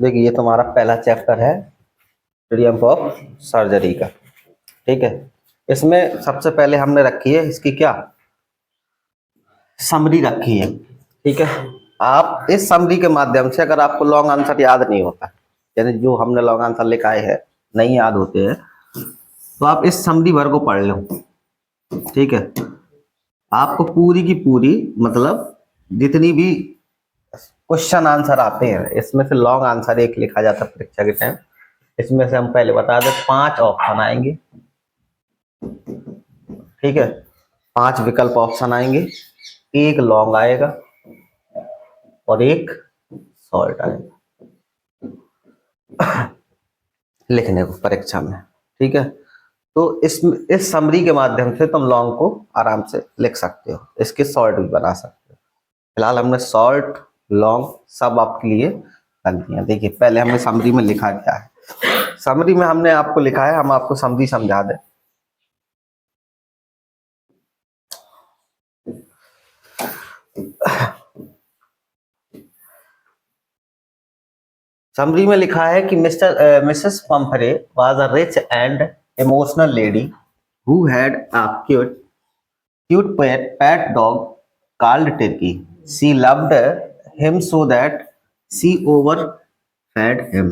देखिए ये तुम्हारा पहला चैप्टर है ट्रियम्फ ऑफ सर्जरी का। ठीक है, इसमें सबसे पहले हमने रखी है इसकी क्या समरी रखी है। ठीक है, आप इस समरी के माध्यम से अगर आपको लॉन्ग आंसर याद नहीं होता, यानी जो हमने लॉन्ग आंसर लिखाए हैं नहीं याद होते हैं, तो आप इस समरी भर को पढ़ लो। ठीक है, आपको पूरी की पूरी मतलब जितनी भी क्वेश्चन आंसर आते हैं इसमें से लॉन्ग आंसर एक लिखा जाता है परीक्षा के टाइम। इसमें से हम पहले बता दें 5 ऑप्शन आएंगे। ठीक है, 5 विकल्प ऑप्शन आएंगे, एक लॉन्ग आएगा और एक शॉर्ट आएगा लिखने को परीक्षा में। ठीक है, तो इस समरी के माध्यम से तुम लॉन्ग को आराम से लिख सकते हो, इसके शॉर्ट भी बना सकते हो। फिलहाल हमने शॉर्ट लॉन्ग सब आपके लिए कर दिया। देखिए पहले हमने समरी में लिखा क्या है। समरी में हमने आपको लिखा है, हम आपको समरी समझा दें। समरी में लिखा है कि Mrs पंफरे was a rich and emotional lady who had a cute pet dog called Turkey. She loved him so that she overfed him.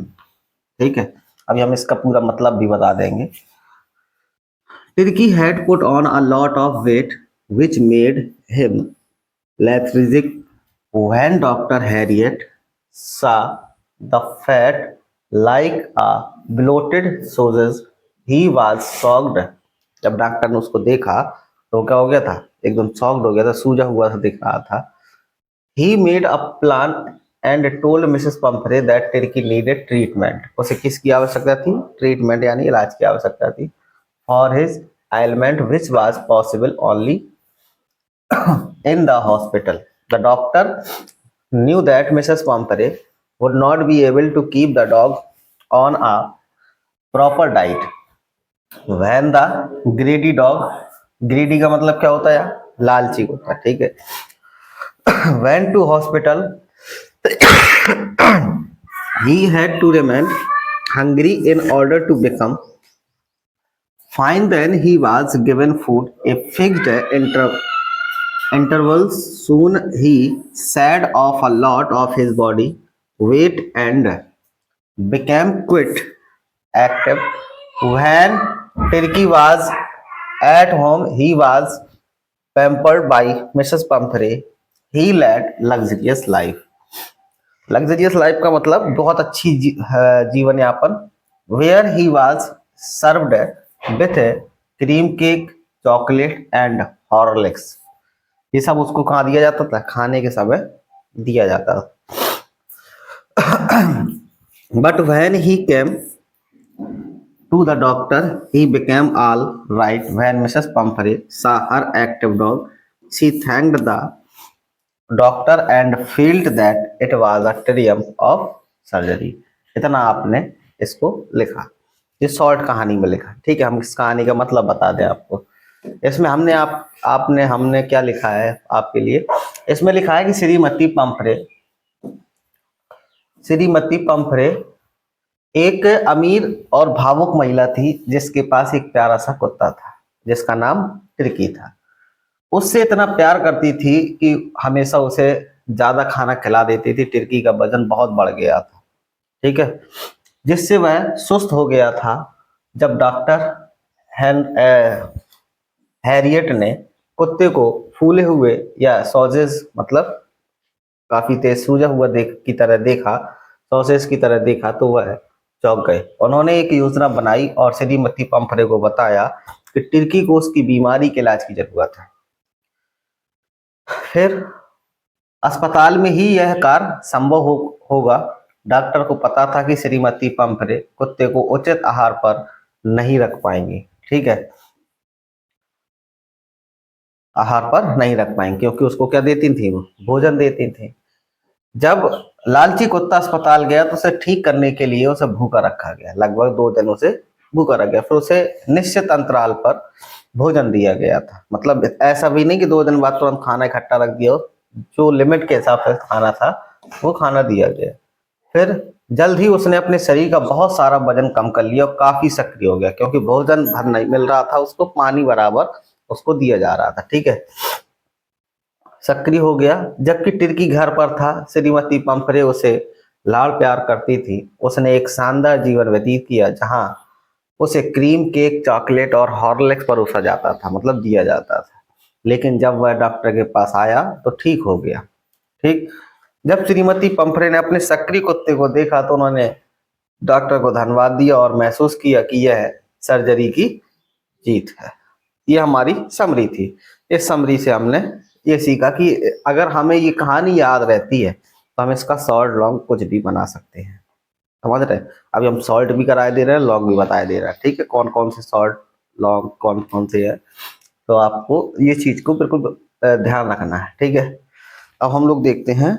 ठीक है, अभी हम इसका पूरा मतलब भी बता देंगे। Turkey had put on a lot of weight which made him lethargic. When Dr. Harriet saw the fat like a bloated sausage, he was shocked. जब डॉक्टर ने उसको देखा तो क्या हो गया था, एकदम शॉक्ड हो गया था, सूजा हुआ था दिख रहा था। He made a plan and told Mrs. Pumphrey that Turkey needed treatment. उसे किसकी आवश्यकता थी, ट्रीटमेंट यानी इलाज की आवश्यकता थी। For his ailment which was possible only in the hospital. The doctor knew that Mrs. Pumphrey would not be able to keep the dog on a proper diet. When the greedy dog, greedy का मतलब क्या होता है यार, लालची होता है। ठीक है, went to hospital, he had to remain hungry in order to become fine. Then he was given food a fixed intervals. Soon he shed off a lot of his body weight and became quite active. When Turkey was at home, he was pampered by Mrs. Pumphrey. He led luxurious life. Luxurious life का मतलब बहुत अच्छी जीवन यापन। Where he was served with cream cake, chocolate and Horlicks. ये सब उसको कहाँ दिया जाता था, खाने के समय दिया जाता था। But when he came to the doctor he became all right. When Mrs Pumphrey saw her active dog, she thanked the doctor and felt that it was a triumph of surgery. इतना आपने इसको लिखा, ये short कहानी में लिखा। ठीक है, हम इस कहानी का मतलब बता दें आपको। इसमें हमने क्या लिखा है आपके लिए। इसमें लिखा है कि श्रीमती पंफरे एक अमीर और भावुक महिला थी जिसके पास एक प्यारा सा कुत्ता था जिसका नाम टिर्की था। उससे इतना प्यार करती थी कि हमेशा उसे ज्यादा खाना खिला देती थी। टिर्की का वजन बहुत बढ़ गया था। ठीक है, जिससे वह सुस्त हो गया था। जब डॉक्टर हैरियट ने कुत्ते को फूले हुए या सॉसेज मतलब काफी तेज सूजा हुआ सॉसेज की तरह देखा तो वह चौंक गए। उन्होंने एक योजना बनाई और श्रीमती पंफरे को बताया कि टिर्की को उसकी बीमारी के इलाज की जरूरत है। फिर अस्पताल में ही यह कार्य संभव होगा। डॉक्टर को पता था कि श्रीमती पंफरे कुत्ते को उचित आहार पर नहीं रख पाएंगे। ठीक है, आहार पर नहीं रख पाएंगे क्योंकि उसको क्या देती थी, भोजन देती थी। जब लालची कुत्ता अस्पताल गया तो उसे ठीक करने के लिए उसे भूखा रखा गया। लगभग 2 दिन उसे भूखा रखा गया। फिर उसे निश्चित अंतराल पर भोजन दिया गया था। मतलब ऐसा भी नहीं कि 2 दिन बाद तुरंत खाना इकट्ठा रख दिया, जो लिमिट के हिसाब से खाना था वो खाना दिया गया। फिर जल्द ही उसने अपने शरीर का बहुत सारा वजन कम कर लिया और काफी सक्रिय हो गया, क्योंकि भोजन भर नहीं मिल रहा था उसको, पानी बराबर उसको दिया जा रहा था। ठीक है, सक्रिय हो गया। जबकि टिर्की घर पर था, श्रीमती पंपरे उसे लाड़ प्यार करती थी। उसने एक शानदार जीवन व्यतीत किया जहां उसे क्रीम केक, चॉकलेट और हॉर्लिक्स परोसा जाता था, मतलब दिया जाता था। लेकिन जब वह डॉक्टर के पास आया तो ठीक हो गया। ठीक, जब श्रीमती पंपरे ने अपने सक्रिय कुत्ते को देखा तो उन्होंने डॉक्टर को धन्यवाद दिया और महसूस किया कि यह सर्जरी की जीत है। ये हमारी समरी थी। इस समरी से हमने ये सीखा कि अगर हमें ये कहानी याद रहती है तो हम इसका शॉर्ट लॉन्ग कुछ भी बना सकते हैं। समझ रहे हैं? अभी हम शॉर्ट भी कराए दे रहे हैं, लॉन्ग भी बताए दे रहे हैं। ठीक है, कौन कौन से शॉर्ट लॉन्ग कौन कौन से है, तो आपको ये चीज को बिल्कुल ध्यान रखना है। ठीक है, अब हम लोग देखते हैं